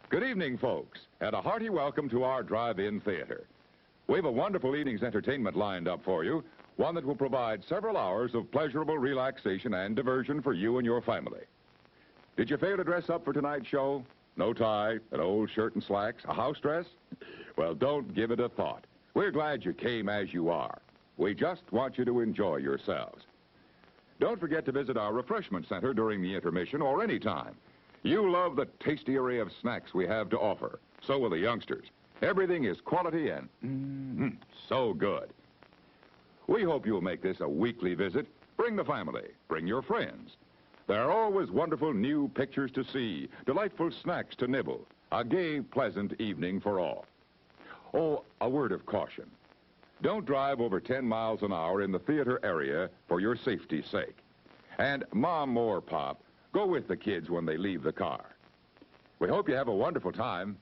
Good evening, folks, and a hearty welcome to our drive-in theater. We have a wonderful evening's entertainment lined up for you, one that will provide several hours of pleasurable relaxation and diversion for you and your family. Did you fail to dress up for tonight's show? No tie, an old shirt and slacks, a house dress? Well, don't give it a thought. We're glad you came as you are. We just want you to enjoy yourselves. Don't forget to visit our refreshment center during the intermission or any time. You love the tasty array of snacks we have to offer. So will the youngsters. Everything is quality and so good. We hope you'll make this a weekly visit. Bring the family. Bring your friends. There are always wonderful new pictures to see, delightful snacks to nibble, a gay, pleasant evening for all. Oh, a word of caution. Don't drive over 10 miles an hour in the theater area for your safety's sake. And Mom or Pop, go with the kids when they leave the car. We hope you have a wonderful time.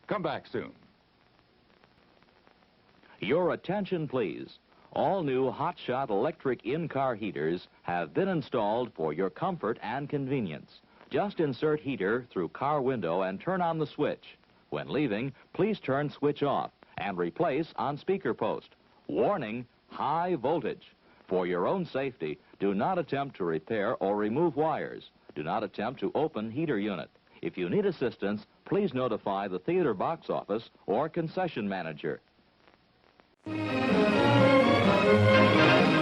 Come back soon. Your attention, please. All new hotshot electric in-car heaters have been installed for your comfort and convenience. Just insert heater through car window and turn on the switch. When leaving, please turn switch off and replace on speaker post. Warning, high voltage. For your own safety, do not attempt to repair or remove wires. Do not attempt to open heater unit. If you need assistance, please notify the theater box office or concession manager.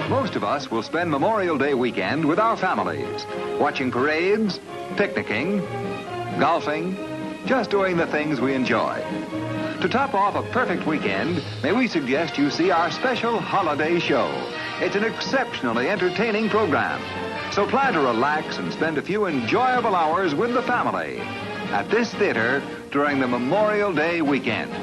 Most of us will spend Memorial Day weekend with our families, watching parades, picnicking, golfing, just doing the things we enjoy. To top off a perfect weekend, may we suggest you see our special holiday show. It's an exceptionally entertaining program. So plan to relax and spend a few enjoyable hours with the family at this theater during the Memorial Day weekend.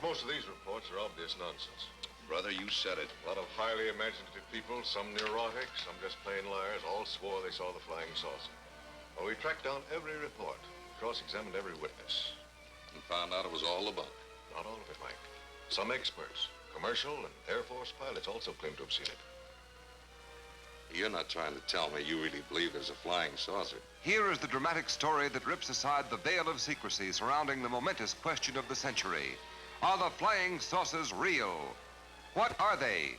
Most of these reports are obvious nonsense. Brother, you said it. A lot of highly imaginative people, some neurotic, some just plain liars, all swore they saw the flying saucer. Well, we tracked down every report, cross-examined every witness. And found out it was all a bunk. Not all of it, Mike. Some experts, commercial and Air Force pilots also claim to have seen it. You're not trying to tell me you really believe there's a flying saucer. Here is the dramatic story that rips aside the veil of secrecy surrounding the momentous question of the century. Are the flying saucers real? What are they?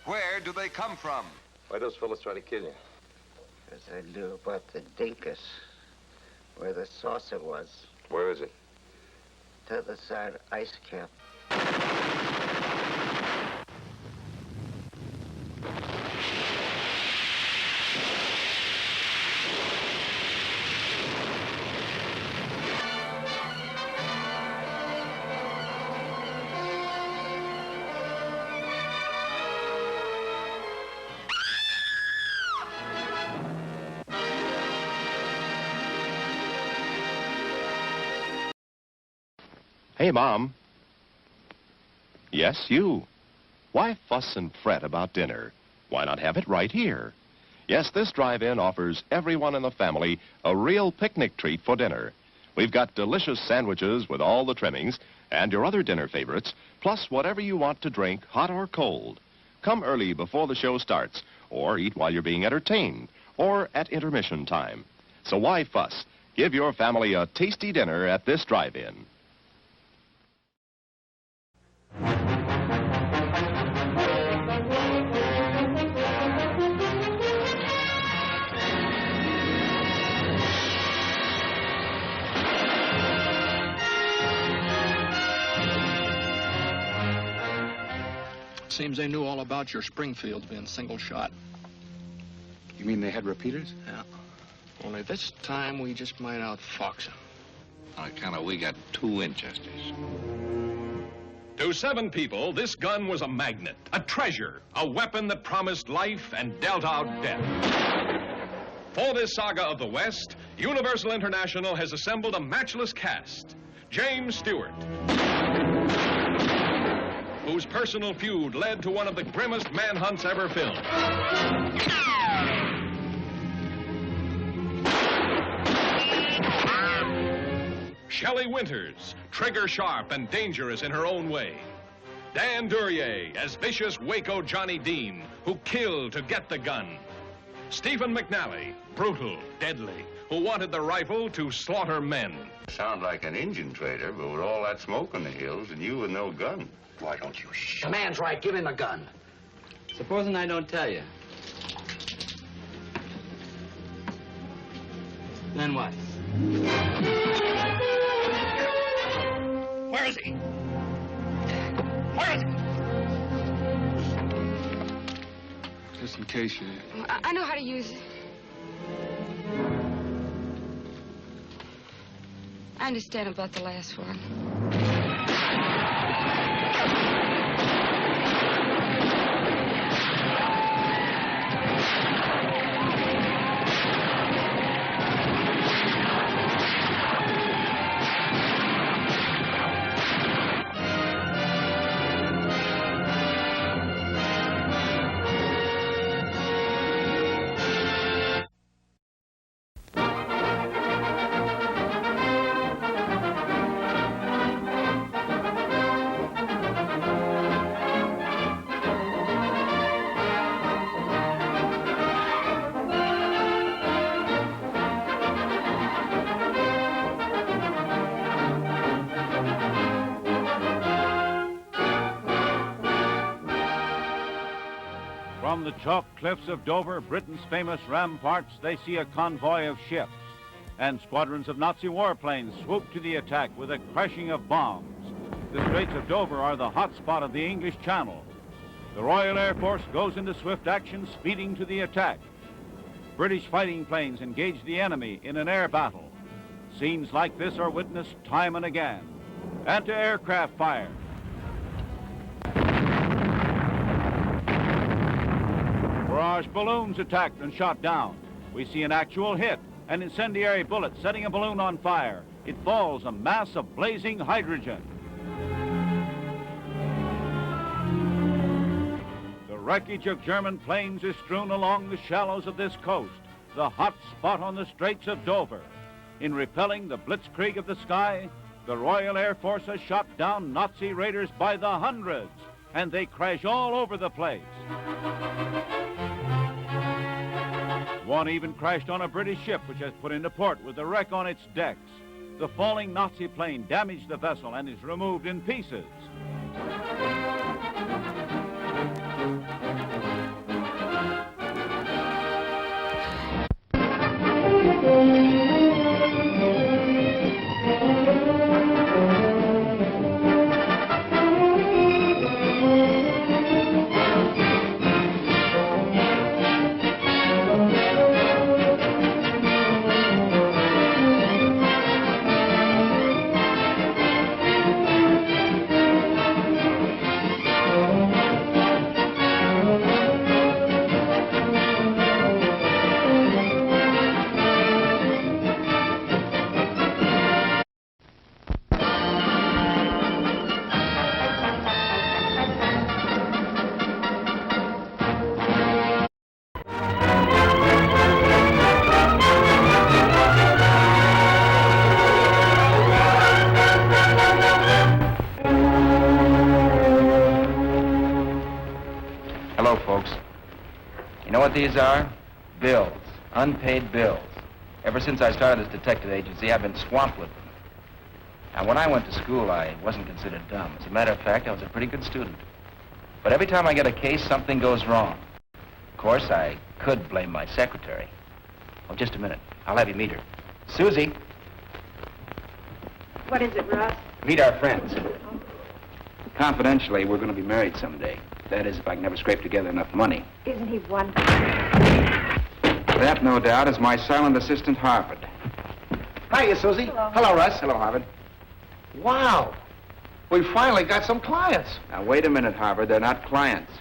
Where do they come from? Why those fellas try to kill you? Because I knew about the dinkus, where the saucer was. Where is it? To the other side, ice cap. Hey, Mom. Yes, you. Why fuss and fret about dinner? Why not have it right here? Yes, this drive-in offers everyone in the family a real picnic treat for dinner. We've got delicious sandwiches with all the trimmings and your other dinner favorites, plus whatever you want to drink, hot or cold. Come early before the show starts, or eat while you're being entertained, or at intermission time. So why fuss? Give your family a tasty dinner at this drive-in. Seems they knew all about your Springfields being single shot. You mean they had repeaters? Yeah. Only this time we just might outfox them. On account of we got 2 Winchesters. To 7 people, this gun was a magnet, a treasure, a weapon that promised life and dealt out death. For this saga of the West, Universal International has assembled a matchless cast. James Stewart, whose personal feud led to one of the grimmest manhunts ever filmed. Shelley Winters, trigger sharp and dangerous in her own way. Dan Duryea as vicious Waco Johnny Dean, who killed to get the gun. Stephen McNally, brutal, deadly, who wanted the rifle to slaughter men. Sound like an Indian trader, but with all that smoke in the hills and you with no gun. Why don't you shoot? The man's right. Give him the gun. Supposing I don't tell you. Then what? Where is he? Where is he? Just in case you... I know how to use it. I understand about the last one. From the chalk cliffs of Dover, Britain's famous ramparts, they see a convoy of ships, and squadrons of Nazi warplanes swoop to the attack with a crashing of bombs. The Straits of Dover are the hot spot of the English Channel. The Royal Air Force goes into swift action, speeding to the attack. British fighting planes engage the enemy in an air battle. Scenes like this are witnessed time and again. Anti-aircraft fire. Barrage balloons attacked and shot down. We see an actual hit, an incendiary bullet setting a balloon on fire. It falls, a mass of blazing hydrogen. The wreckage of German planes is strewn along the shallows of this coast, the hot spot on the Straits of Dover. In repelling the blitzkrieg of the sky, the Royal Air Force has shot down Nazi raiders by the hundreds, and they crash all over the place. One even crashed on a British ship which has put into port with a wreck on its decks. The falling Nazi plane damaged the vessel and is removed in pieces. know what these are? Bills. Unpaid bills. Ever since I started this detective agency, I've been swamped with them. Now, when I went to school, I wasn't considered dumb. As a matter of fact, I was a pretty good student. But every time I get a case, something goes wrong. Of course, I could blame my secretary. Oh, just a minute. I'll have you meet her. Susie, What is it, Ross? meet our friends. Confidentially, we're going to be married someday. That is, if I can ever scrape together enough money. Isn't he wonderful? That, no doubt, is my silent assistant, Harvard. Hiya, Susie. Hello. Russ. Hello, Harvard. Wow. We finally got some clients. Now, wait a minute, Harvard. They're not clients.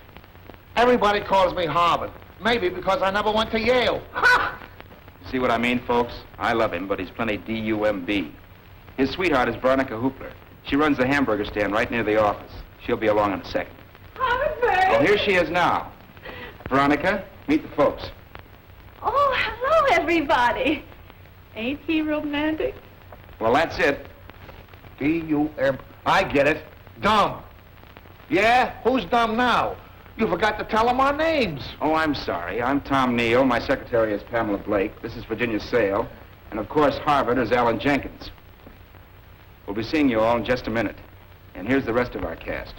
Everybody calls me Harvard. Maybe because I never went to Yale. See what I mean, folks? I love him, but he's plenty D-U-M-B. His sweetheart is Veronica Hoopler. She runs the hamburger stand right near the office. She'll be along in a second. Harvard! Oh, here she is now. Veronica, meet the folks. Oh, hello, everybody. Ain't he romantic? Well, that's it. D-U-M. I get it. Dumb. Yeah? Who's dumb now? You forgot to tell them our names. Oh, I'm sorry. I'm Tom Neal. My secretary is Pamela Blake. This is Virginia Sale. And, of course, Harvard is Alan Jenkins. We'll be seeing you all in just a minute. And here's the rest of our cast.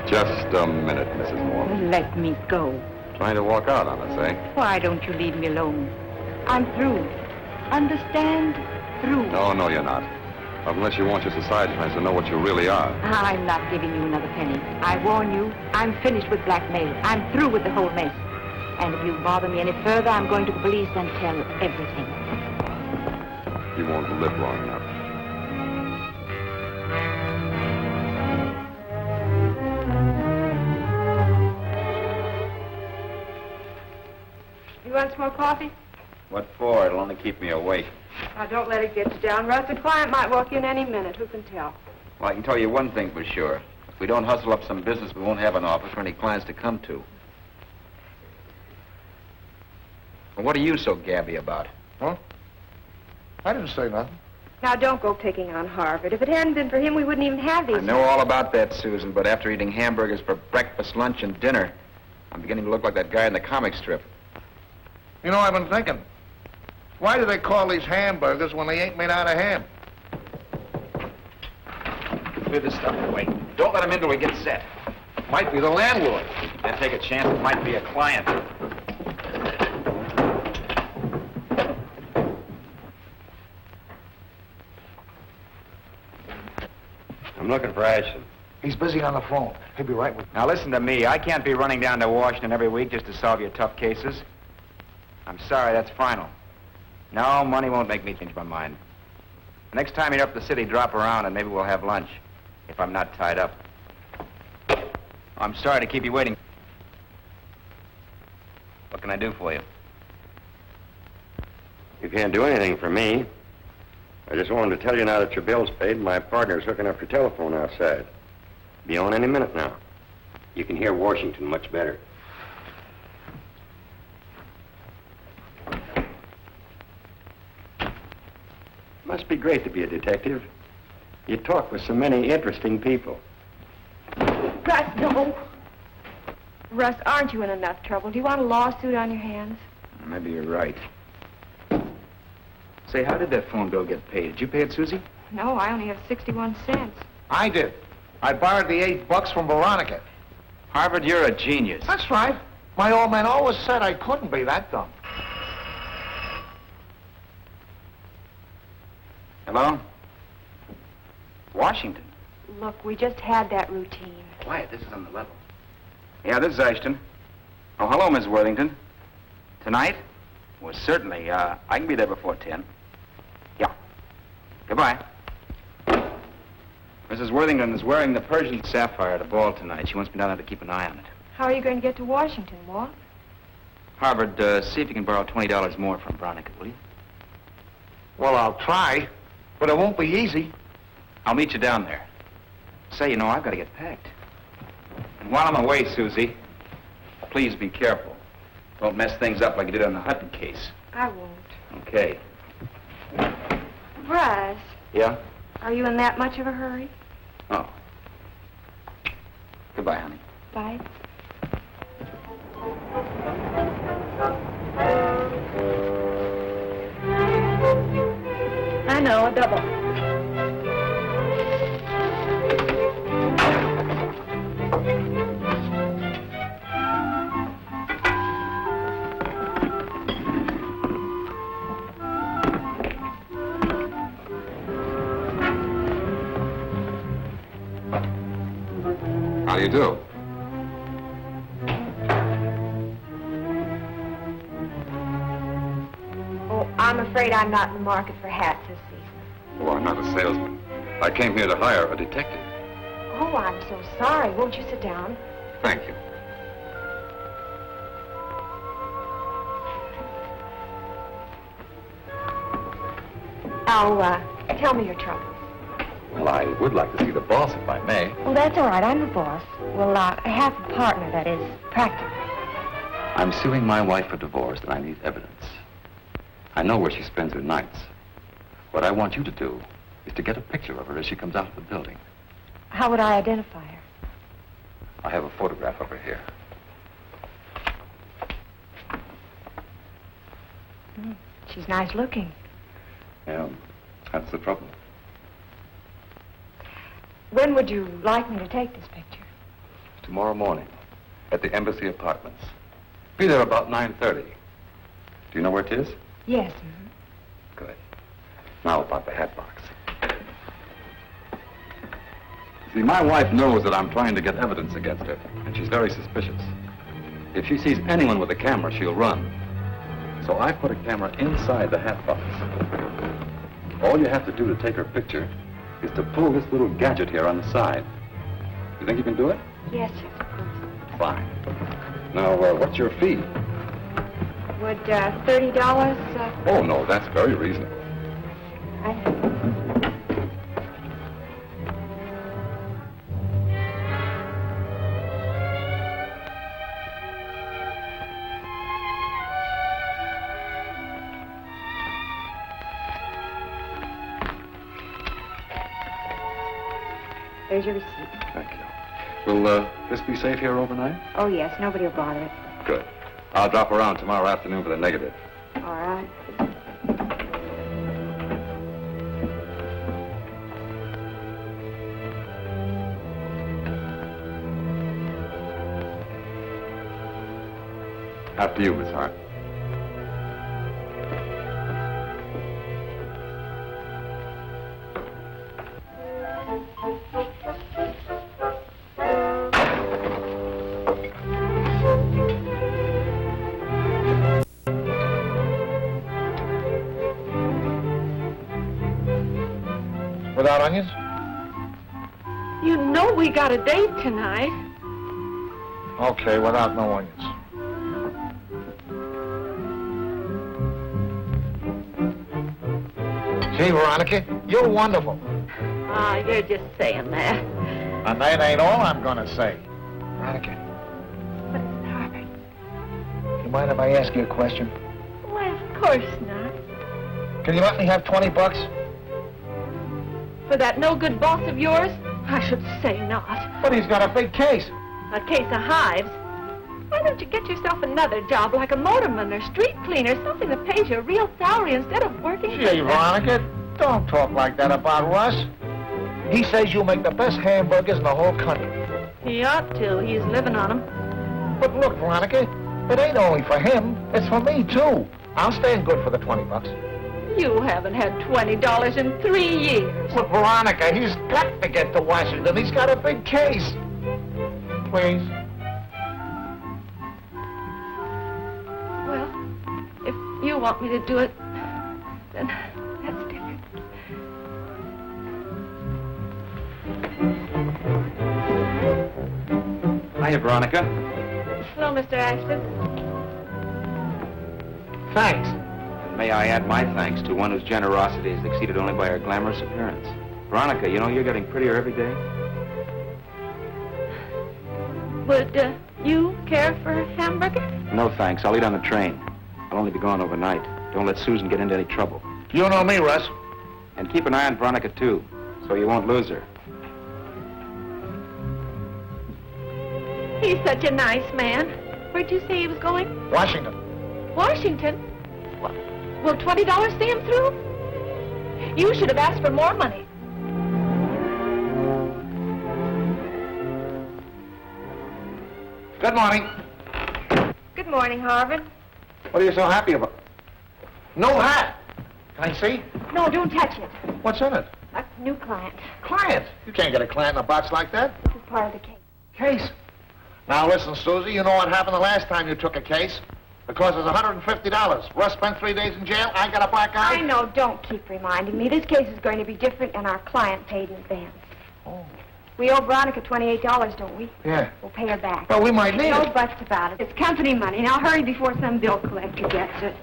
Just a minute, Mrs. Moore. Let me go. Trying to walk out on us, eh? Why don't you leave me alone? I'm through. Understand? Through. No, you're not. Unless you want your society friends to know what you really are. I'm not giving you another penny. I warn you, I'm finished with blackmail. I'm through with the whole mess. And if you bother me any further, I'm going to the police and tell everything. You won't live long enough. You want some more coffee? What for? It'll only keep me awake. Now, don't let it get you down, Russ. The client might walk in any minute. Who can tell? Well, I can tell you one thing for sure. If we don't hustle up some business, we won't have an office for any clients to come to. Well, what are you so gabby about? Huh? I didn't say nothing. Now, don't go picking on Harvard. If it hadn't been for him, we wouldn't even have these. I know all about that, Susan, but after eating hamburgers for breakfast, lunch, and dinner, I'm beginning to look like that guy in the comic strip. You know, I've been thinking. Why do they call these hamburgers when they ain't made out of ham? Clear this stuff away. Don't let him in till we get set. Might be the landlord. Then take a chance. It might be a client. I'm looking for Ashton. He's busy on the phone. He'll be right with you. Now, listen to me. I can't be running down to Washington every week just to solve your tough cases. I'm sorry, that's final. No, money won't make me change my mind. Next time you're up the city, drop around and maybe we'll have lunch, if I'm not tied up. I'm sorry to keep you waiting. What can I do for you? You can't do anything for me. I just wanted to tell you now that your bill's paid, my partner's hooking up your telephone outside. Be on any minute now. You can hear Washington much better. Must be great to be a detective. You talk with so many interesting people. Russ, no. Russ, aren't you in enough trouble? Do you want a lawsuit on your hands? Maybe you're right. Say, how did that phone bill get paid? Did you pay it, Susie? No, I only have 61 cents. I did. I borrowed the $8 from Veronica. Harvard, you're a genius. That's right. My old man always said I couldn't be that dumb. Hello? Washington. Look, we just had that routine. Quiet, this is on the level. Yeah, this is Ashton. Oh, hello, Miss Worthington. Tonight? Well, certainly. I can be there before 10. Yeah. Goodbye. Mrs. Worthington is wearing the Persian sapphire at a ball tonight. She wants me down there to keep an eye on it. How are you going to get to Washington, Walt? Harvard, see if you can borrow $20 more from Veronica, will you? Well, I'll try, but it won't be easy. I'll meet you down there. Say, you know, I've got to get packed. And while I'm away, Susie, please be careful. Don't mess things up like you did on the Hutton case. I won't. Okay. Russ, Yeah? are you in that much of a hurry? Oh. Goodbye, honey. Bye. I know, a double. How do you do? Oh, I'm afraid I'm not in the market for hats this season. Oh, I'm not a salesman. I came here to hire a detective. Oh, I'm so sorry. Won't you sit down? Thank you. Oh, tell me your troubles. Well, I would like to see the boss, if I may. Well, that's all right. I'm the boss. Well, I have a partner, that is, practically. I'm suing my wife for divorce, and I need evidence. I know where she spends her nights. What I want you to do is to get a picture of her as she comes out of the building. How would I identify her? I have a photograph of her here. She's nice looking. Yeah, that's the trouble. When would you like me to take this picture? Tomorrow morning, at the Embassy Apartments. Be there about 9:30. Do you know where it is? Yes. Good. Now about the hat box. See, my wife knows that I'm trying to get evidence against her, and she's very suspicious. If she sees anyone with a camera, she'll run. So I put a camera inside the hat box. All you have to do to take her picture is to pull this little gadget here on the side. You think you can do it? Yes, of course. Fine. Now, what's your fee? Would $30? Oh, no, that's very reasonable. I know. There's your receipt. Thank you. Will this be safe here overnight? Oh, yes. Nobody will bother it. Good. I'll drop around tomorrow afternoon for the negative. All right. After you, Miss Hart. Without onions? You know we got a date tonight. Okay, without no onions. Gee, Veronica, you're wonderful. Ah, you're just saying that. And that ain't all I'm gonna say. Veronica. What is it, Harvard? You mind if I ask you a question? Why, of course not. Can you let me have $20? For that no-good boss of yours? I should say not. But he's got a big case. A case of hives. Why don't you get yourself another job like a motorman or street cleaner, something that pays you a real salary instead of working... Gee, Veronica, don't talk like that about Russ. He says you make the best hamburgers in the whole country. He ought to. He's living on them. But look, Veronica, it ain't only for him. It's for me, too. I'll stand good for the $20. You haven't had $20 in 3 years. Look, Veronica, he's got to get to Washington. He's got a big case. Please. Well, if you want me to do it, then that's different. Hiya, Veronica. Hello, Mr. Ashton. Thanks. May I add my thanks to one whose generosity is exceeded only by her glamorous appearance. Veronica, you know you're getting prettier every day. Would you care for a hamburger? No, thanks. I'll eat on the train. I'll only be gone overnight. Don't let Susan get into any trouble. You know me, Russ. And keep an eye on Veronica, too, so you won't lose her. He's such a nice man. Where'd you say he was going? Washington. Washington? Will $20 see him through? You should have asked for more money. Good morning. Good morning, Harvard. What are you so happy about? No hat. Can I see? No, don't touch it. What's in it? A new client. Client? You can't get a client in a box like that. This is part of the case. Case? Now listen, Susie, you know what happened the last time you took a case? The cost is $150. Russ spent 3 days in jail. I got a black eye. I know. Don't keep reminding me. This case is going to be different, and our client paid in advance. Oh. We owe Veronica $28, don't we? Yeah. We'll pay her back. Well, we might need No it. buts about it. It's company money. Now hurry before some bill collector gets it.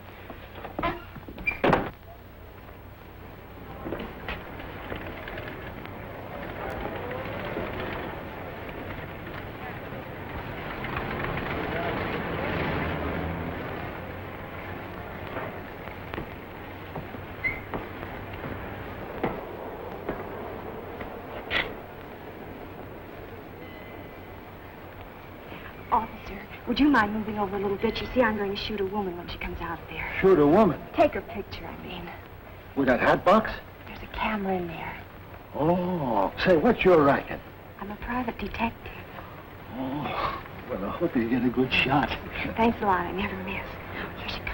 Officer, would you mind moving over a little bit? You see, I'm going to shoot a woman when she comes out of there. Shoot a woman? Take her picture, I mean. With that hat box? There's a camera in there. Oh, say, what's your racket? I'm a private detective. Oh, well, I hope you get a good shot. Thanks a lot. I never miss. Here she comes.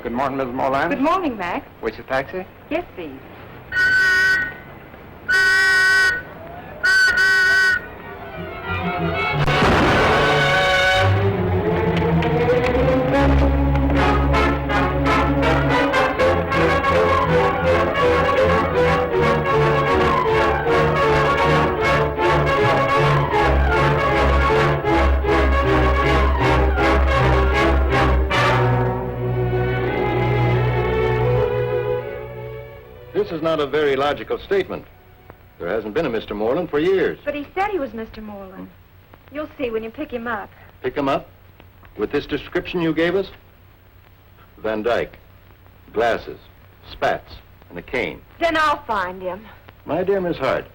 Good morning, Mrs. Moran. Good morning, Max. Wait a taxi? Yes, please. This is not a very logical statement. There hasn't been a Mr. Moreland for years. But he said he was Mr. Moreland. You'll see when you pick him up. Pick him up? With this description you gave us? Van Dyke. Glasses. Spats. And a cane. Then I'll find him. My dear Miss Hart,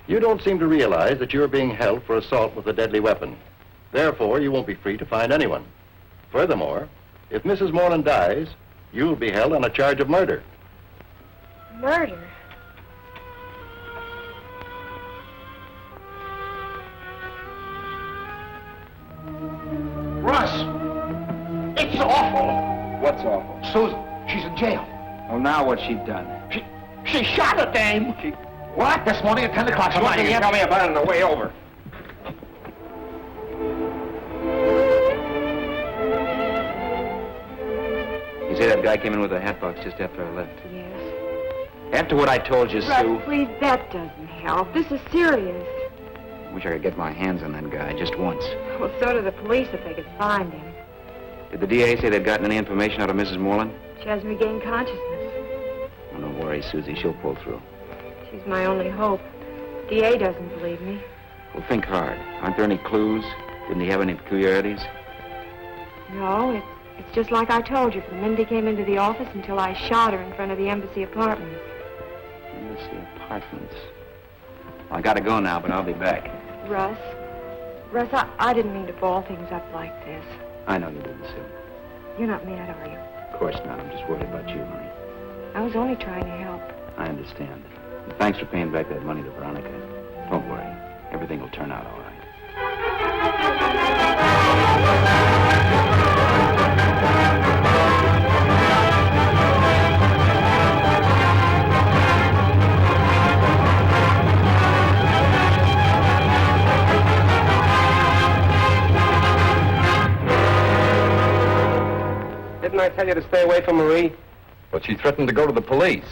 you don't seem to realize that you're being held for assault with a deadly weapon. Therefore, you won't be free to find anyone. Furthermore, if Mrs. Moreland dies, you'll be held on a charge of murder. Murder? Russ! It's awful. What's awful? Susan, she's in jail. Well, now what's she done? She shot a dame. What? This morning at 10 o'clock. What did you tell me about it on the way over? You say that guy came in with a hat box just after I left? Yes. After what I told you, Russ, Sue... please, that doesn't help. This is serious. Wish I could get my hands on that guy just once. Well, so do the police if they could find him. Did the DA say they'd gotten any information out of Mrs. Moreland? She hasn't regained consciousness. Oh, don't worry, Susie. She'll pull through. She's my only hope. DA doesn't believe me. Well, think hard. Aren't there any clues? Didn't he have any peculiarities? No, it's just like I told you from the minute he came into the office until I shot her in front of the embassy apartments. Embassy apartments. Well, I gotta go now, but I'll be back. Russ, I didn't mean to ball things up like this. I know you didn't, Sue. You're not mad, are you? Of course not. I'm just worried about you, honey. I was only trying to help. I understand. And thanks for paying back that money to Veronica. Don't worry. Everything will turn out all right. Didn't I tell you to stay away from Marie? But she threatened to go to the police.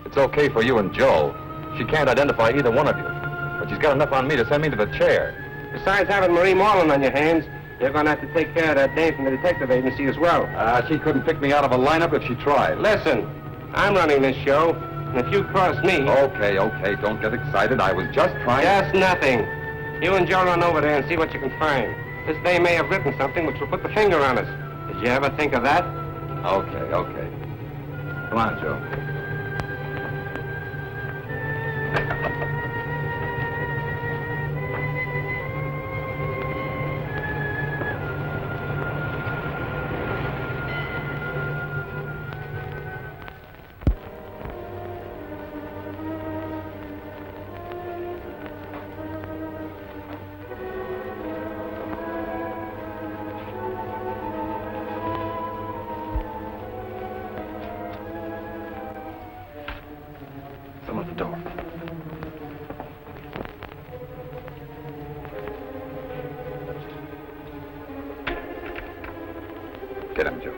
It's okay for you and Joe. She can't identify either one of you. But she's got enough on me to send me to the chair. Besides having Marie Moreland on your hands, you're going to have to take care of that dame from the detective agency as well. She couldn't pick me out of a lineup if she tried. Listen, I'm running this show, and if you cross me... Okay, don't get excited. I was just trying... Just nothing. You and Joe run over there and see what you can find. This dame may have written something which will put the finger on us. Did you ever think of that? Okay. Come on, Joe. Some at the door. Get him, Joe.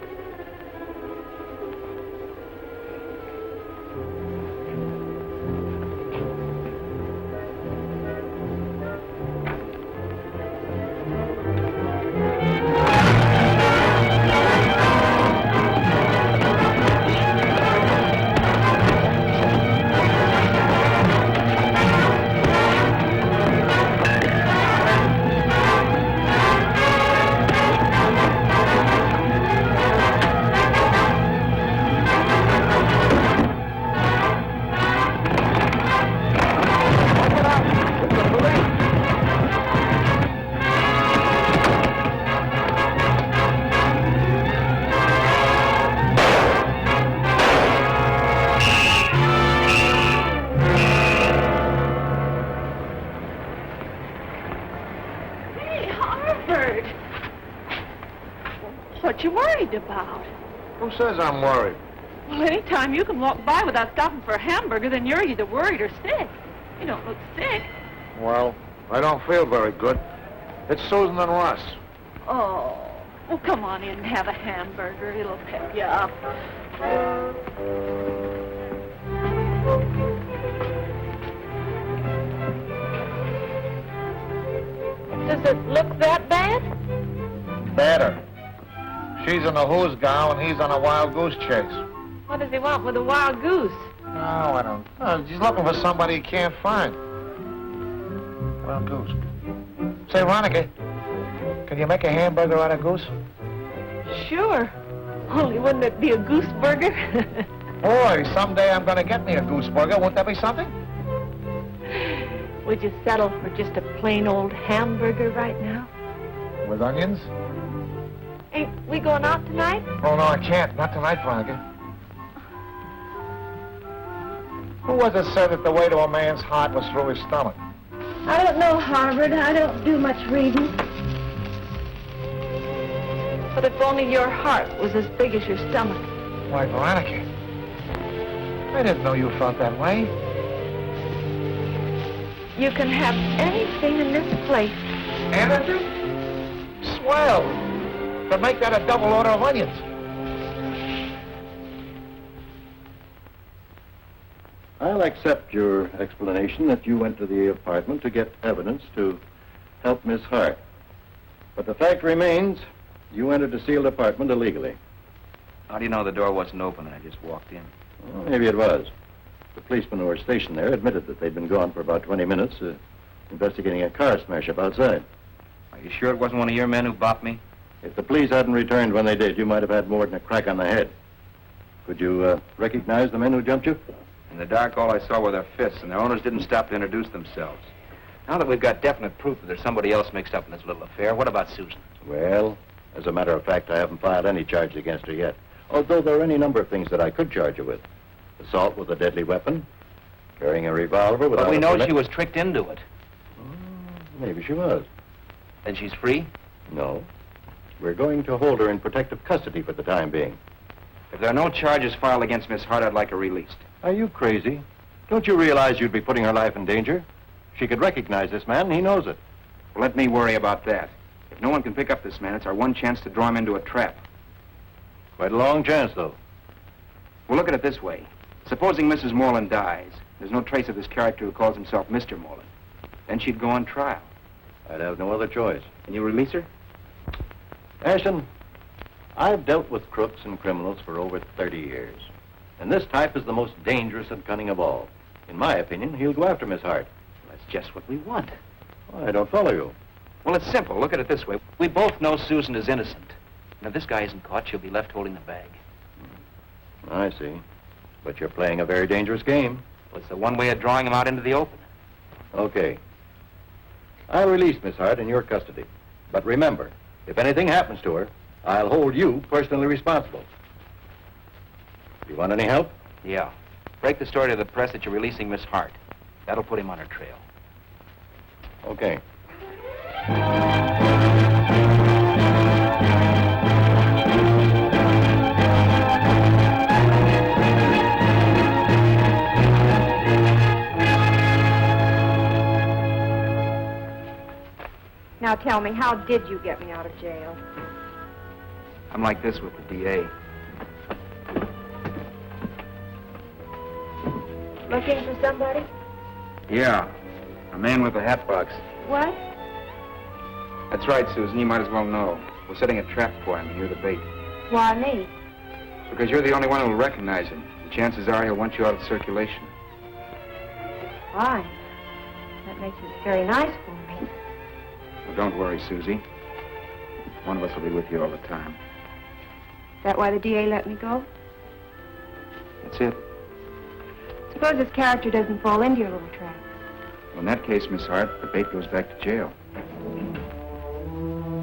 What you worried about? Who says I'm worried? Well, anytime you can walk by without stopping for a hamburger, then you're either worried or sick. You don't look sick. Well, I don't feel very good. It's Susan and Russ. Oh, well, come on in and have a hamburger. It'll pep you up. Does it look that bad? Better. She's in a who's gown and he's on a wild goose chase. What does he want with a wild goose? No, I don't know. He's looking for somebody he can't find. Wild goose. Say, Veronica, can you make a hamburger out of goose? Sure. Only wouldn't it be a goose burger? Boy, someday I'm going to get me a goose burger. Won't that be something? Would you settle for just a plain old hamburger right now? With onions? Ain't we going out tonight? Oh, no, I can't. Not tonight, Veronica. Who was it said that the way to a man's heart was through his stomach? I don't know, Harvard. I don't do much reading. But if only your heart was as big as your stomach. Why, Veronica, I didn't know you felt that way. You can have anything in this place. Anything? Swell. But make that a double order of onions. I'll accept your explanation that you went to the apartment to get evidence to help Miss Hart. But the fact remains You entered a sealed apartment illegally. How do you know the door wasn't open and I just walked in? Well, maybe it was. The policemen who were stationed there admitted that they'd been gone for about 20 minutes, investigating a car smash-up outside. Are you sure it wasn't one of your men who bopped me? If the police hadn't returned when they did, you might have had more than a crack on the head. Could you recognize the men who jumped you? In the dark, all I saw were their fists, and their owners didn't stop to introduce themselves. Now that we've got definite proof that there's somebody else mixed up in this little affair, what about Susan? Well, as a matter of fact, I haven't filed any charge against her yet. Although there are any number of things that I could charge her with. Assault with a deadly weapon, carrying a revolver without... But we know she was tricked into it. Maybe she was. Then she's free? No. We're going to hold her in protective custody for the time being. If there are no charges filed against Miss Hart, I'd like her released. Are you crazy? Don't you realize you'd be putting her life in danger? She could recognize this man, and he knows it. Well, let me worry about that. If no one can pick up this man, it's our one chance to draw him into a trap. Quite a long chance, though. Well, look at it this way. Supposing Mrs. Moreland dies, there's no trace of this character who calls himself Mr. Moreland. Then she'd go on trial. I'd have no other choice. Can you release her? Ashton, I've dealt with crooks and criminals for over 30 years. And this type is the most dangerous and cunning of all. In my opinion, he'll go after Miss Hart. That's just what we want. Well, I don't follow you. Well, it's simple. Look at it this way. We both know Susan is innocent. And if this guy isn't caught, she'll be left holding the bag. I see. But you're playing a very dangerous game. Well, it's the one way of drawing him out into the open. Okay. I'll release Miss Hart in your custody. But remember, if anything happens to her, I'll hold you personally responsible. You want any help? Yeah. Break the story to the press that you're releasing Miss Hart. That'll put him on her trail. Okay. Now tell me, how did you get me out of jail? I'm like this with the DA. Looking for somebody? Yeah. A man with a hat box. What? That's right, Susan. You might as well know. We're setting a trap for him, and you're the bait. Why me? Because you're the only one who'll recognize him. The chances are he'll want you out of circulation. Fine. That makes it very nice for me. Well, don't worry, Susie. One of us will be with you all the time. Is that why the DA let me go? That's it. Suppose this character doesn't fall into your little trap. Well, in that case, Miss Hart, the bait goes back to jail.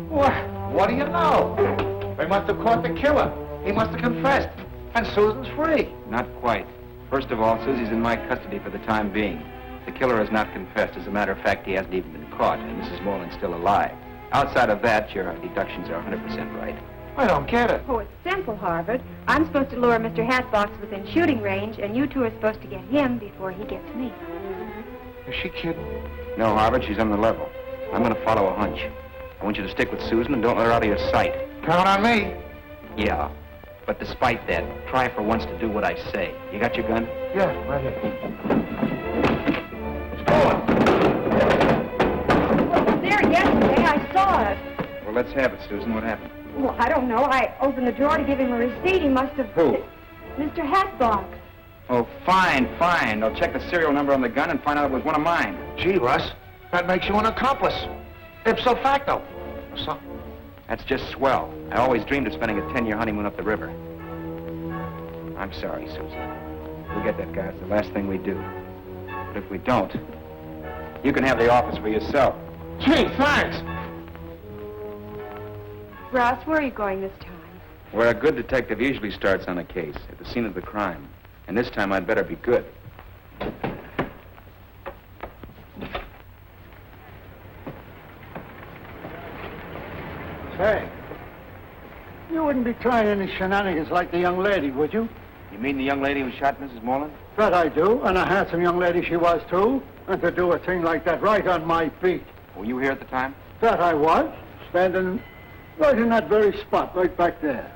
What do you know? They must have caught the killer. He must have confessed. And Susan's free. Not quite. First of all, Susie's in my custody for the time being. The killer has not confessed. As a matter of fact, he hasn't even been caught, and Mrs. Moreland's still alive. Outside of that, your deductions are 100% right. I don't get it. Oh, it's simple, Harvard. I'm supposed to lure Mr. Hatbox within shooting range, and you two are supposed to get him before he gets me. Is she kidding? No, Harvard, she's on the level. I'm going to follow a hunch. I want you to stick with Susan and don't let her out of your sight. Count on me. Yeah, but despite that, try for once to do what I say. You got your gun? Yeah, right here. There yesterday, I saw it. Well, let's have it, Susan. What happened? Well, I don't know. I opened the drawer to give him a receipt. He must have... Who? Mr. Hatbox. Oh, fine. I'll check the serial number on the gun and find out it was one of mine. Gee, Russ, that makes you an accomplice. Ipso facto. Or something. That's just swell. I always dreamed of spending a 10-year honeymoon up the river. I'm sorry, Susan. We'll get that guy. It's the last thing we do. But if we don't, you can have the office for yourself. Gee, thanks. Russ, where are you going this time? Where a good detective usually starts on a case, at the scene of the crime. And this time I'd better be good. Say, you wouldn't be trying any shenanigans like the young lady, would you? You mean the young lady who shot Mrs. Moreland? That I do, and a handsome young lady she was, too. And to do a thing like that right on my beat. Were you here at the time? That I was, standing right in that very spot, right back there.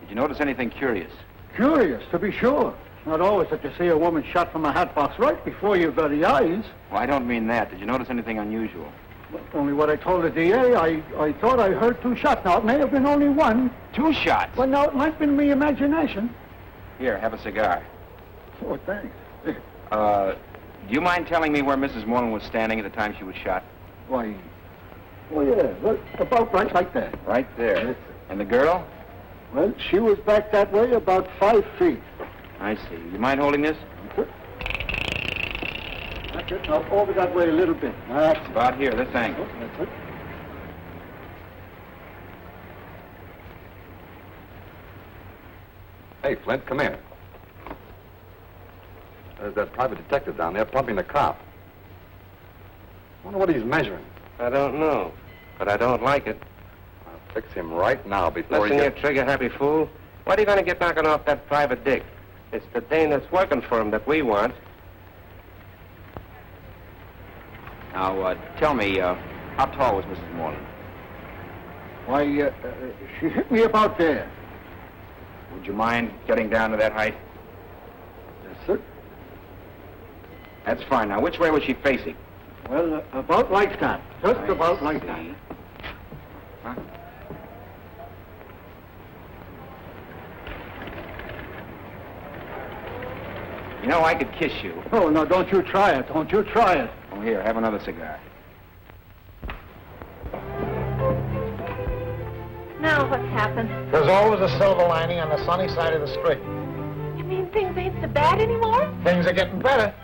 Did you notice anything curious? Curious, to be sure. It's not always that you see a woman shot from a hat box right before your very eyes. Well, I don't mean that. Did you notice anything unusual? Only what I told the DA. I thought I heard 2 shots. Now, it may have been only 1. 2 shots? Well, now, it might have been me imagination. Here, have a cigar. Oh, thanks. Do you mind telling me where Mrs. Moreland was standing at the time she was shot? Why, oh, yeah, well, about right like that. Right there. And the girl? Well, she was back that way about 5 feet. I see. You mind holding this? That's it. Now, over that way a little bit. That's about here, this angle. That's it. Hey, Flint, come here. There's that private detective down there pumping the cop. Wonder what he's measuring. I don't know, but I don't like it. I'll fix him right now before Listen he here, gets... trigger-happy fool. What are you going to get knocking off that private dick? It's the dame that's working for him that we want. Now, tell me, how tall was Mrs. Moreland? Why, she hit me about there. Would you mind getting down to that height? Yes, sir. That's fine. Now, which way was she facing? Well, about like that. Just about like that. Huh? You know, I could kiss you. Oh, no, don't you try it. Don't you try it. Oh, here, have another cigar. Now what's happened? There's always a silver lining on the sunny side of the street. You mean things ain't so bad anymore? Things are getting better.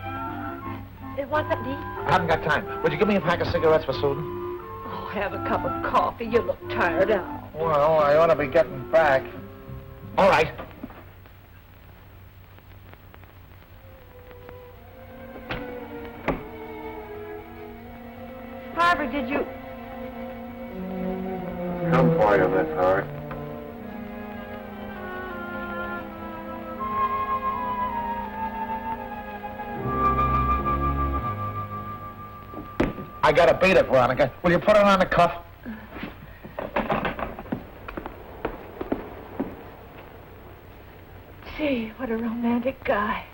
It wasn't deep. I haven't got time. Would you give me a pack of cigarettes for Susan? Oh, have a cup of coffee. You look tired out. Well, I ought to be getting back. All right. Harvard, did you... Come for you, Miss Hart. I gotta beat it, Veronica. Will you put it on the cuff? Gee, what a romantic guy.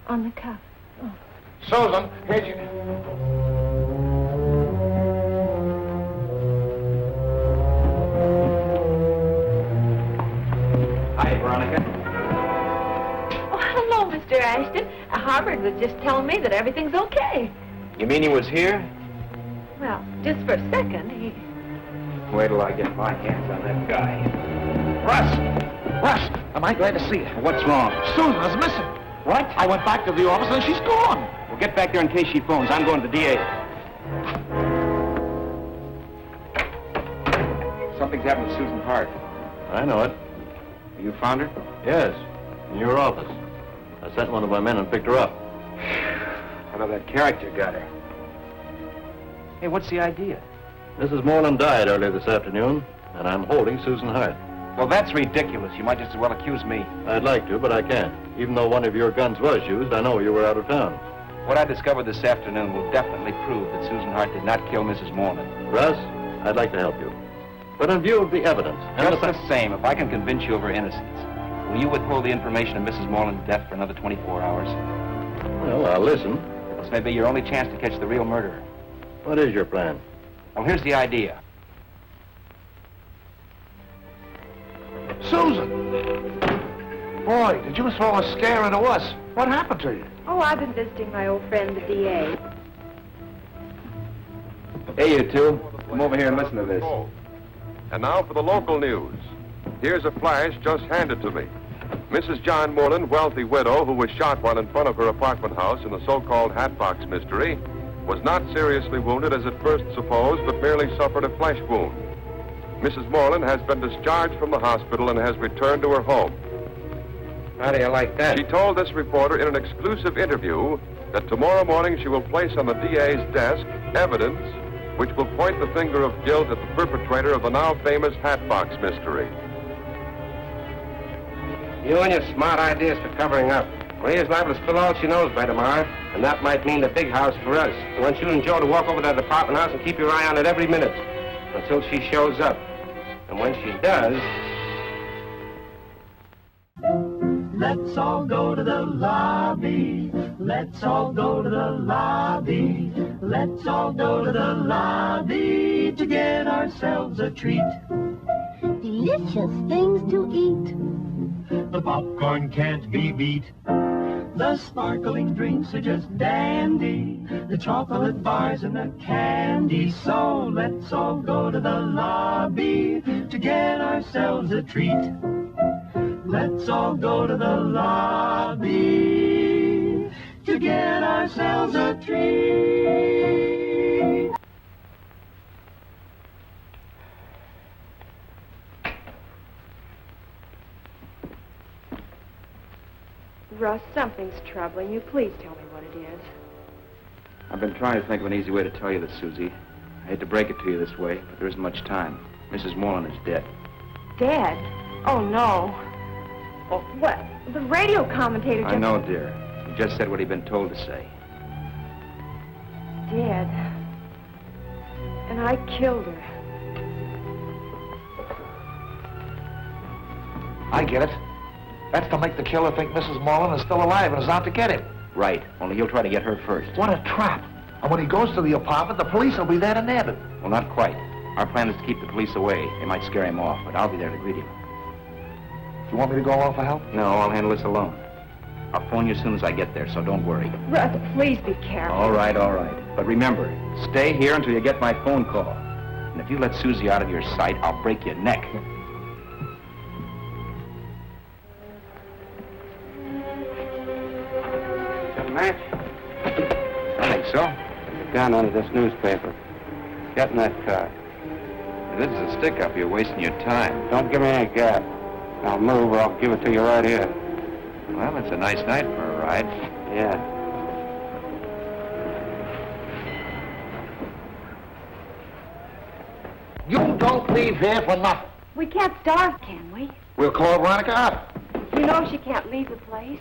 On the cuff. Oh. Susan, here's your... Hi, Veronica. Oh, hello, Mr. Ashton. Harvard was just telling me that everything's okay. You mean he was here? Well, just for a second, he... Wait till I get my hands on that guy. Russ, am I glad to see you? What's wrong? Susan is missing. What? I went back to the office and she's gone. Well, get back there in case she phones. I'm going to the DA. Something's happened to Susan Hart. I know it. You found her? Yes, in your office. I sent one of my men and picked her up. I know that character got her. Hey, what's the idea? Mrs. Moreland died earlier this afternoon, and I'm holding Susan Hart. Well, that's ridiculous. You might just as well accuse me. I'd like to, but I can't. Even though one of your guns was used, I know you were out of town. What I discovered this afternoon will definitely prove that Susan Hart did not kill Mrs. Moreland. Russ, I'd like to help you. But in view of the evidence... Just the same, if I can convince you of her innocence, will you withhold the information of Mrs. Moreland's death for another 24 hours? Well, I'll listen. This may be your only chance to catch the real murderer. What is your plan? Well, here's the idea. Susan! Boy, did you throw a scare into us. What happened to you? Oh, I've been visiting my old friend, the DA. Hey, you two. Come over here and listen to this. And now for the local news. Here's a flash just handed to me. Mrs. John Moreland, wealthy widow who was shot while in front of her apartment house in the so-called Hatbox mystery, was not seriously wounded as at first supposed, but merely suffered a flesh wound. Mrs. Moreland has been discharged from the hospital and has returned to her home. How do you like that? She told this reporter in an exclusive interview that tomorrow morning she will place on the DA's desk evidence which will point the finger of guilt at the perpetrator of the now famous Hatbox mystery. You and your smart ideas for covering up. Maria's liable to spill all she knows by tomorrow, and that might mean the big house for us. I want you and Joe to walk over to that apartment house and keep your eye on it every minute until she shows up. And when she does... Let's all go to the lobby. Let's all go to the lobby. Let's all go to the lobby to get ourselves a treat. Delicious things to eat. The popcorn can't be beat. The sparkling drinks are just dandy. The chocolate bars and the candy. So let's all go to the lobby to get ourselves a treat. Let's all go to the lobby to get ourselves a treat. Russ, something's troubling you. Please tell me what it is. I've been trying to think of an easy way to tell you this, Susie. I hate to break it to you this way, but there isn't much time. Mrs. Moreland is dead. Dead? Oh, no. Oh, what? The radio commentator just... I know, dear. He just said what he'd been told to say. Dead. And I killed her. I get it. That's to make the killer think Mrs. Moreland is still alive and is out to get him. Right, only he'll try to get her first. What a trap. And when he goes to the apartment, the police will be there to nab him. Well, not quite. Our plan is to keep the police away. They might scare him off, but I'll be there to greet him. You want me to go along for help? No, I'll handle this alone. I'll phone you as soon as I get there, so don't worry. Russ, please be careful. All right. But remember, stay here until you get my phone call. And if you let Susie out of your sight, I'll break your neck. Match? I think so. Get down under this newspaper. Get in that car. This is a stick-up. You're wasting your time. Don't give me any gap. I'll move or I'll give it to you right here. Well, it's a nice night for a ride. Yeah. You don't leave here for nothing. We can't starve, can we? We'll call Veronica up. You know she can't leave the place.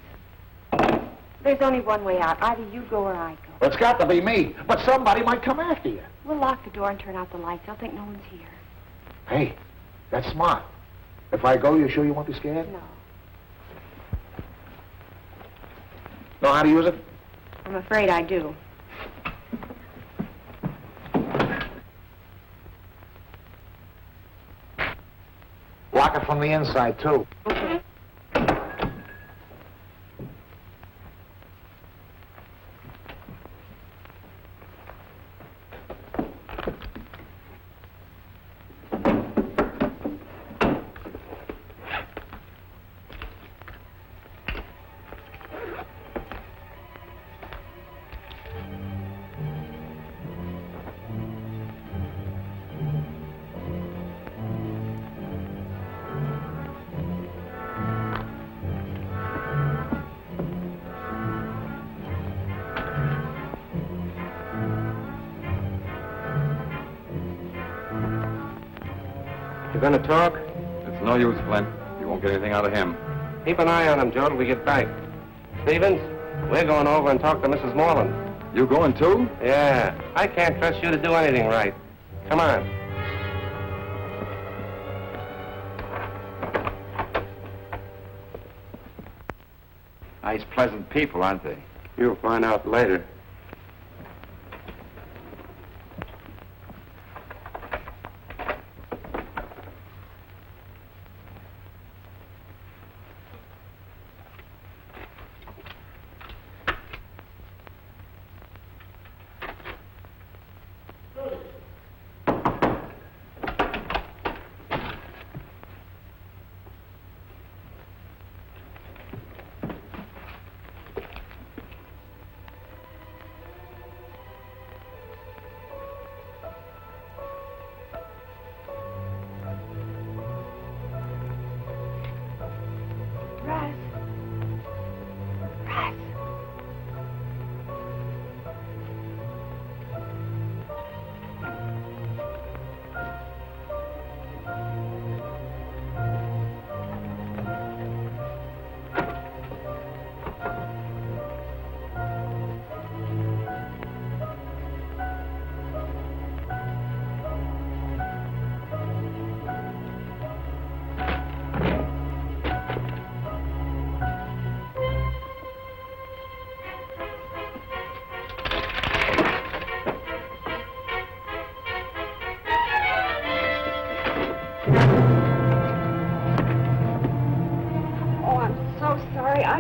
There's only one way out. Either you go or I go. It's got to be me, but somebody might come after you. We'll lock the door and turn out the lights. They'll think no one's here. Hey, that's smart. If I go, you sure you won't be scared? No. Know how to use it? I'm afraid I do. Lock it from the inside, too. Okay. You gonna talk? It's no use, Flint. You won't get anything out of him. Keep an eye on him, Joe, till we get back. Stevens, we're going over and talk to Mrs. Moreland. You going too? Yeah. I can't trust you to do anything right. Come on. Nice, pleasant people, aren't they? You'll find out later.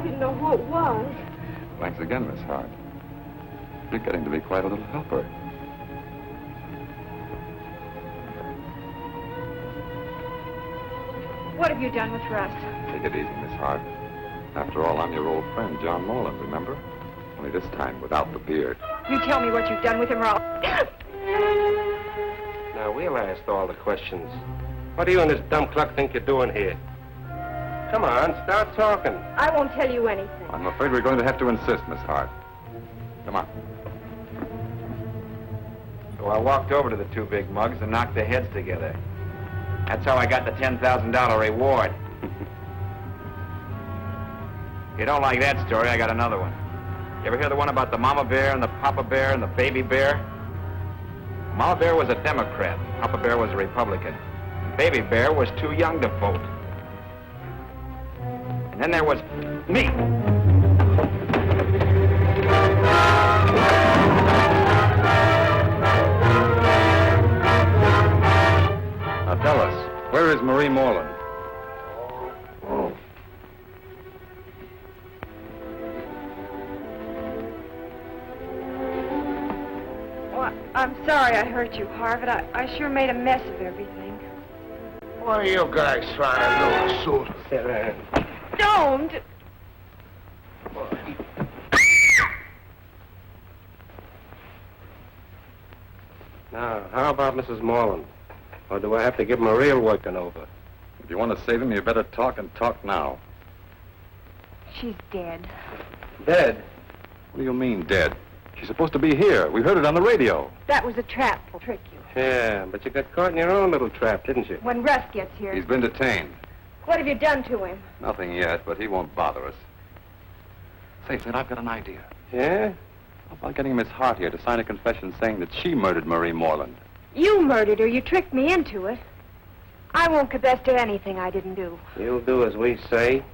didn't know who it was. Thanks again, Miss Hart. You're getting to be quite a little helper. What have you done with Russ? Take it easy, Miss Hart. After all, I'm your old friend, John Molan, remember? Only this time without the beard. You tell me what you've done with him, or I'll... Now, we'll ask all the questions. What do you and this dumb cluck think you're doing here? Come on, start talking. I won't tell you anything. I'm afraid we're going to have to insist, Miss Hart. Come on. So I walked over to the two big mugs and knocked their heads together. That's how I got the $10,000 reward. If you don't like that story, I got another one. You ever hear the one about the mama bear and the papa bear and the baby bear? Mama bear was a Democrat. Papa bear was a Republican. Baby bear was too young to vote. And then there was me. Now tell us, where is Marie Moreland? Well, I'm sorry I hurt you, Harvard. I sure made a mess of everything. What are you guys trying to do, Susan? Sit right. Don't! Now, how about Mrs. Moreland? Or do I have to give him a real working over? If you want to save him, you better talk and talk now. She's dead. Dead? What do you mean, dead? She's supposed to be here. We heard it on the radio. That was a trap to trick you. Yeah, but you got caught in your own little trap, didn't you? When Russ gets here. He's been detained. What have you done to him? Nothing yet, but he won't bother us. Say, Flint, I've got an idea. Yeah? How about getting Miss Hart here to sign a confession saying that she murdered Marie Moreland? You murdered her. You tricked me into it. I won't confess to anything I didn't do. You'll do as we say,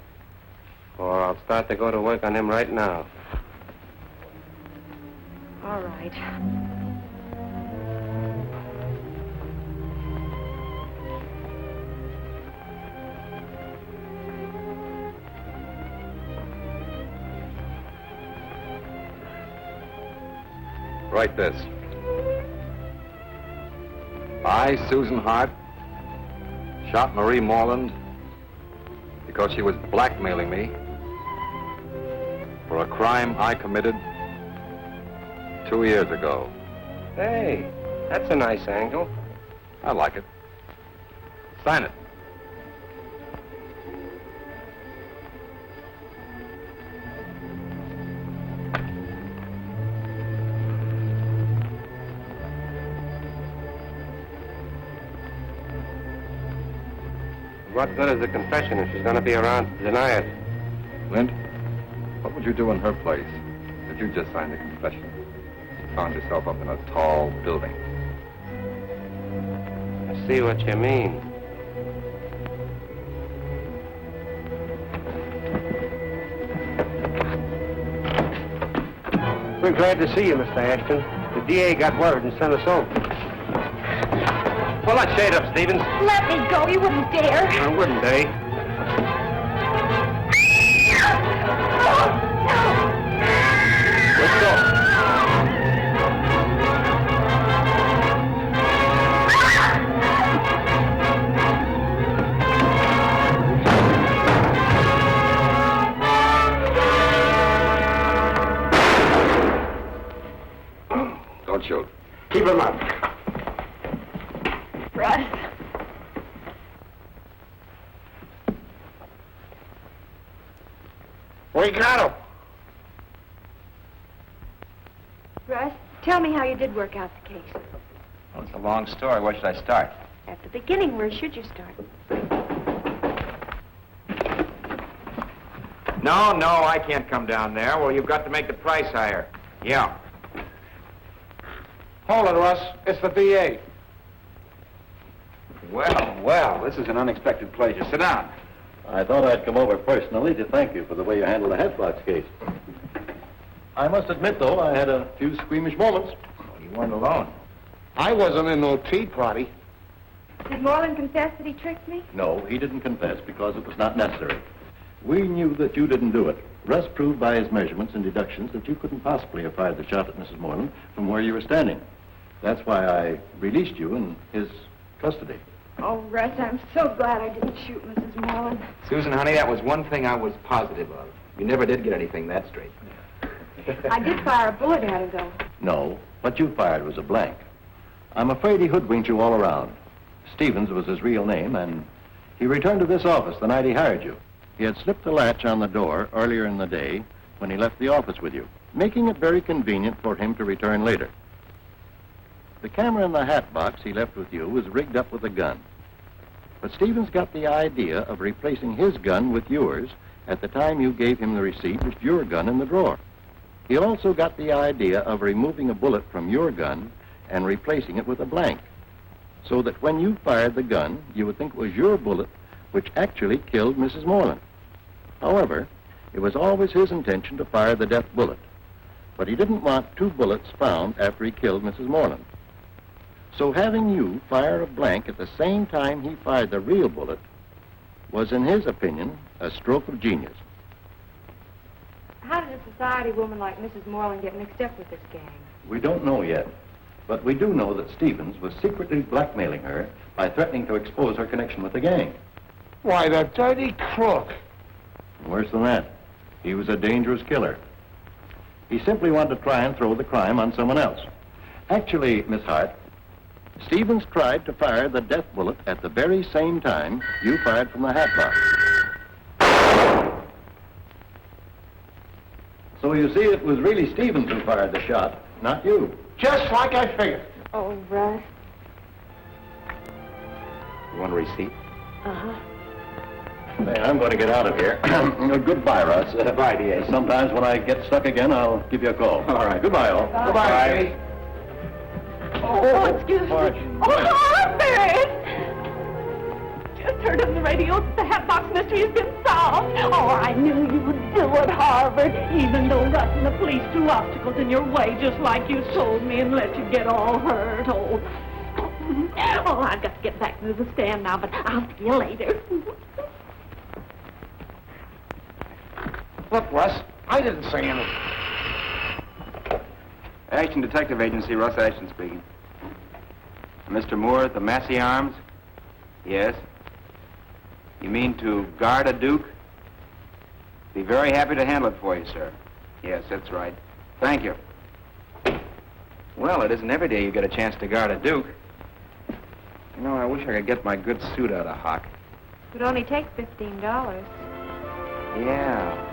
or I'll start to go to work on him right now. All right. Write this. I, Susan Hart, shot Marie Moreland because she was blackmailing me for a crime I committed 2 years ago. Hey, that's a nice angle. I like it. Sign it. What good is the confession if she's going to be around to deny it? Flint, what would you do in her place if you just signed the confession? You found yourself up in a tall building. I see what you mean. We're glad to see you, Mr. Ashton. The DA got word and sent us over. Pull that shade up, Stevens. Let me go. You wouldn't dare. I wouldn't, eh? Let's go. Don't shoot. Keep him up. Russ. We got him. Russ, tell me how you did work out the case. Well, it's a long story. Where should I start? At the beginning, where should you start? No, I can't come down there. Well, you've got to make the price higher. Yeah. Hold it, Russ. It's the DA. Well, this is an unexpected pleasure. Sit down. I thought I'd come over personally to thank you for the way you handled the Hatbox case. I must admit, though, I had a few squeamish moments. You weren't alone. I wasn't in no tea party. Did Moreland confess that he tricked me? No, he didn't confess because it was not necessary. We knew that you didn't do it. Russ proved by his measurements and deductions that you couldn't possibly have fired the shot at Mrs. Moreland from where you were standing. That's why I released you in his custody. Oh, Russ, I'm so glad I didn't shoot Mrs. Moreland. Susan, honey, that was one thing I was positive of. You never did get anything that straight. I did fire a bullet at her, though. No, what you fired was a blank. I'm afraid he hoodwinked you all around. Stevens was his real name, and he returned to this office the night he hired you. He had slipped the latch on the door earlier in the day when he left the office with you, making it very convenient for him to return later. The camera in the hat box he left with you was rigged up with a gun. But Stevens got the idea of replacing his gun with yours at the time you gave him the receipt with your gun in the drawer. He also got the idea of removing a bullet from your gun and replacing it with a blank, so that when you fired the gun, you would think it was your bullet which actually killed Mrs. Moreland. However, it was always his intention to fire the death bullet, but he didn't want two bullets found after he killed Mrs. Moreland. So having you fire a blank at the same time he fired the real bullet was, in his opinion, a stroke of genius. How did a society woman like Mrs. Moreland get mixed up with this gang? We don't know yet, but we do know that Stevens was secretly blackmailing her by threatening to expose her connection with the gang. Why, the dirty crook. Worse than that, he was a dangerous killer. He simply wanted to try and throw the crime on someone else. Actually, Miss Hart, Stevens tried to fire the death bullet at the very same time you fired from the hat box. So you see, it was really Stevens who fired the shot, not you. Just like I figured. Oh, Russ. You want a receipt? Uh-huh. Hey, I'm going to get out of here. Goodbye, Russ. Goodbye, D.A. Sometimes when I get stuck again, I'll give you a call. All right. Goodbye, all. Goodbye. Oh, excuse me. Marge. Oh, Lambert! Just heard on the radio that the Hatbox mystery has been solved. Oh, I knew you would do it, Harvard, even though Russ and the police threw obstacles in your way, just like you told me, and let you get all hurt. Oh, I've got to get back to the stand now, but I'll see you later. Look, Russ, I didn't say anything. Action Detective Agency, Russ Ashton speaking. Mr. Moore at the Massey Arms? Yes. You mean to guard a duke? Be very happy to handle it for you, sir. Yes, that's right. Thank you. Well, it isn't every day you get a chance to guard a duke. You know, I wish I could get my good suit out of hock. It would only take $15. Yeah.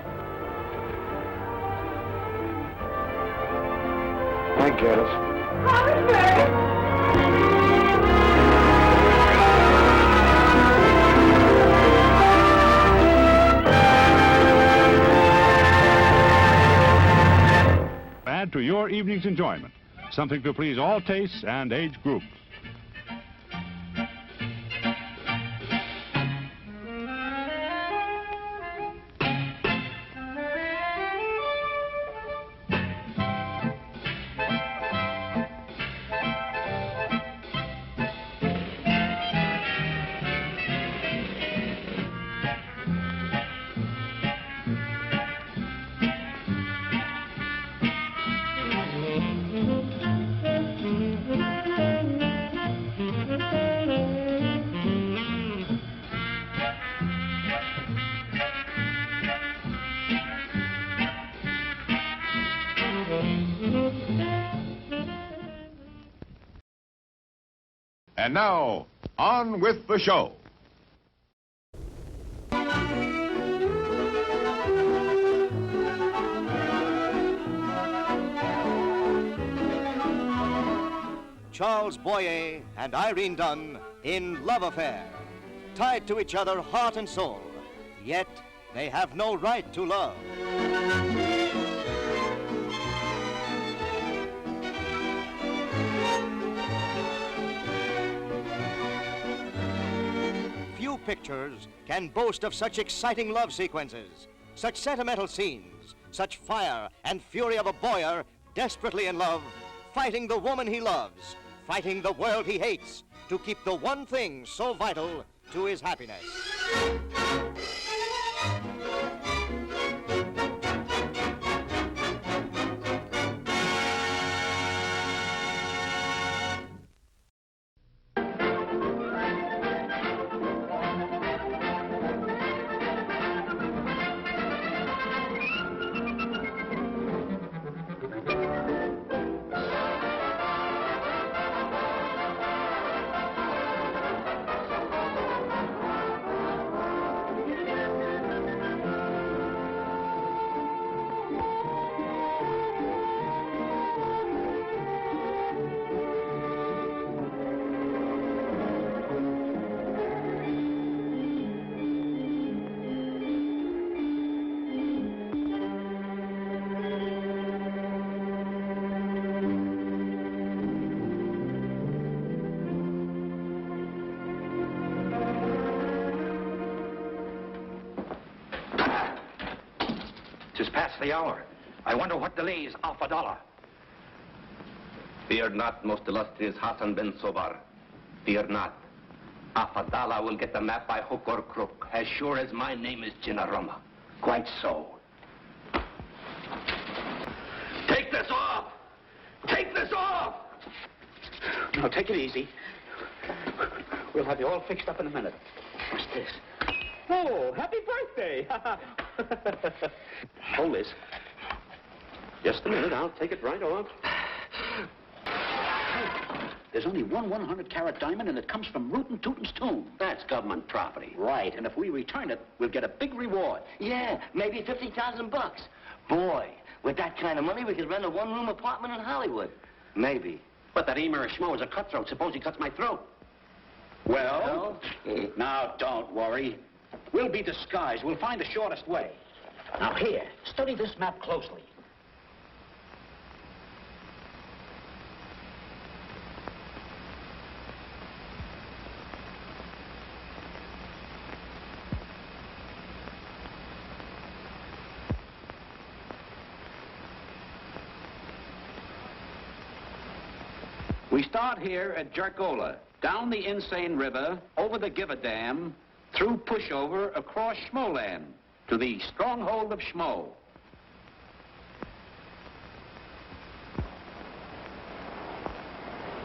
I guess. Harvard! Add to your evening's enjoyment. Something to please all tastes and age groups. And now, on with the show. Charles Boyer and Irene Dunn in love affair, tied to each other heart and soul, yet they have no right to love. Few pictures can boast of such exciting love sequences, such sentimental scenes, such fire and fury of a Boyer desperately in love, fighting the woman he loves, fighting the world he hates, to keep the one thing so vital to his happiness. the hour. I wonder what delays $50. Fear not, most illustrious Hassan ben Sobar. Fear not. $50 will get the map by hook or crook, as sure as my name is Jinarama. Quite so. Take this off! Take this off! Now, take it easy. We'll have you all fixed up in a minute. What's this? Oh, happy birthday! Hold this. Just a minute, I'll take it right off. There's only one 100-carat diamond, and it comes from Rootin' Tootin's tomb. That's government property. Right, and if we return it, we'll get a big reward. Yeah, maybe 50,000 bucks. Boy, with that kind of money, we could rent a one-room apartment in Hollywood. Maybe. But that Emer Schmo is a cutthroat. Suppose he cuts my throat. Well? Now, don't worry. We'll be disguised. We'll find the shortest way. Now, here, study this map closely. We start here at Jerkola, down the Insane River, over the Giver Dam, through Pushover, across Schmoland, to the stronghold of Schmo.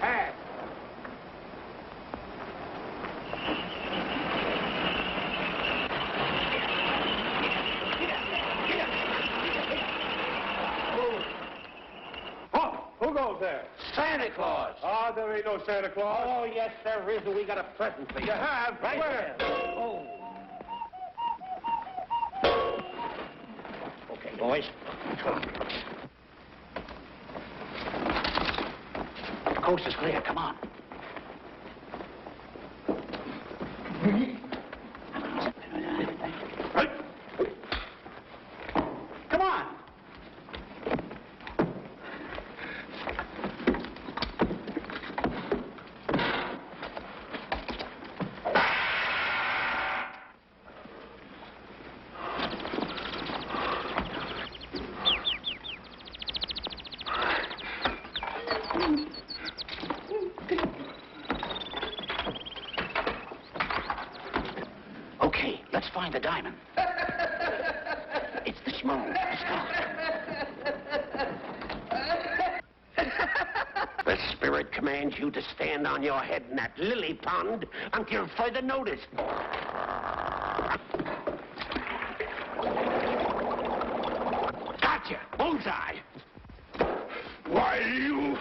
Hey! Who goes there? Santa Claus. Oh, there ain't no Santa Claus. Oh, yes, there is, and we got a present for you. You have? Right Where? there. Oh. Okay, boys. The coast is clear. Come on. Come on. Okay, let's find the diamond. It's the Schmo. Let's go. The spirit commands you to stand on your head in that lily pond until further notice. Gotcha! Bullseye! Why, you...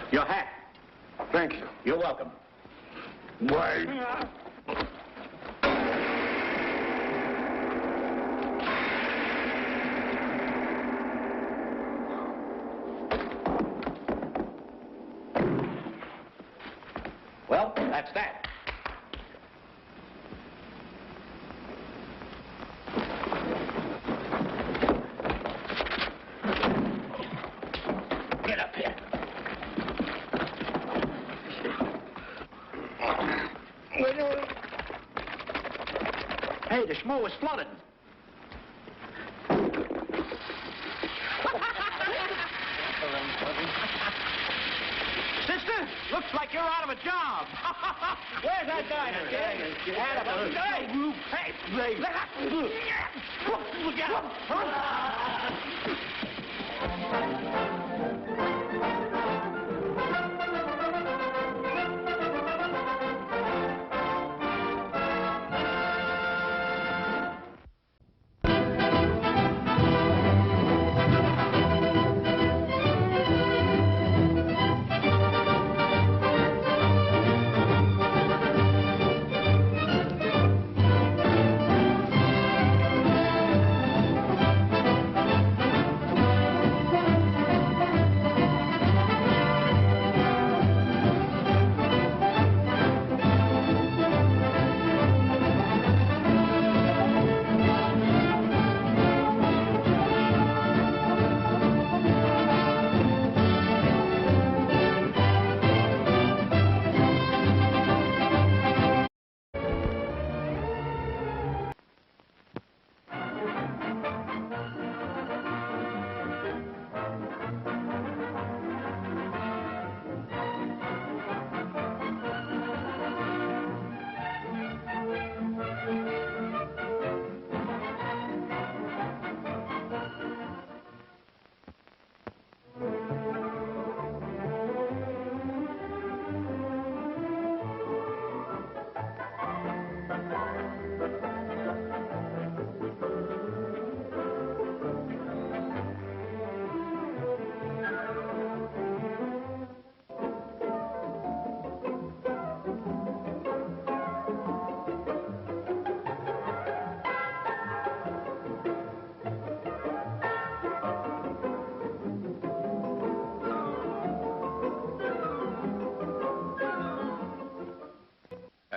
Your hat. Thank you. You're welcome. Why? Well, that's that. Get up here. Hey, the Schmo is flooded. Sister, looks like you're out of a job. Where's that diamond, kid? Hey, get up.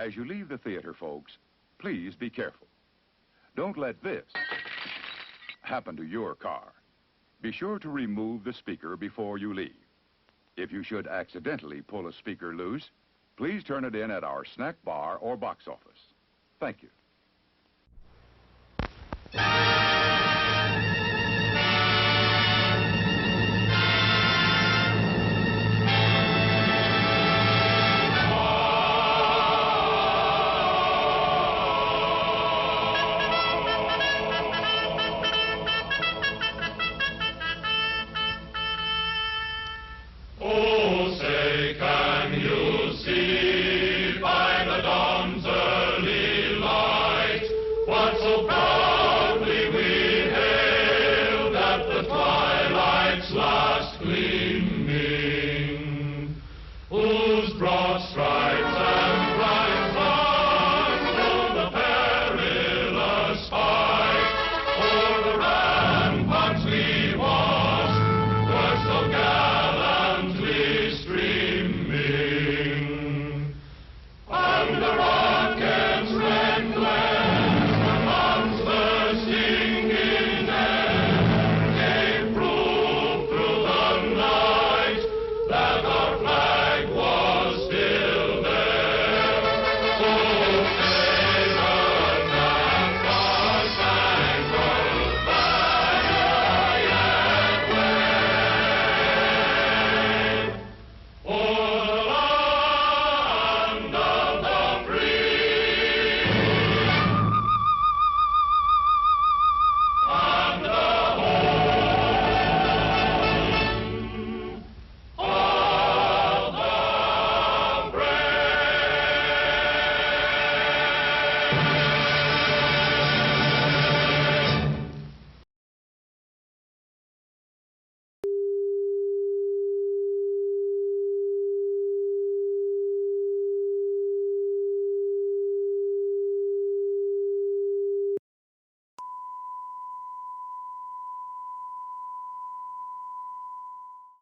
As you leave the theater, folks, please be careful. Don't let this happen to your car. Be sure to remove the speaker before you leave. If you should accidentally pull a speaker loose, please turn it in at our snack bar or box office. Thank you.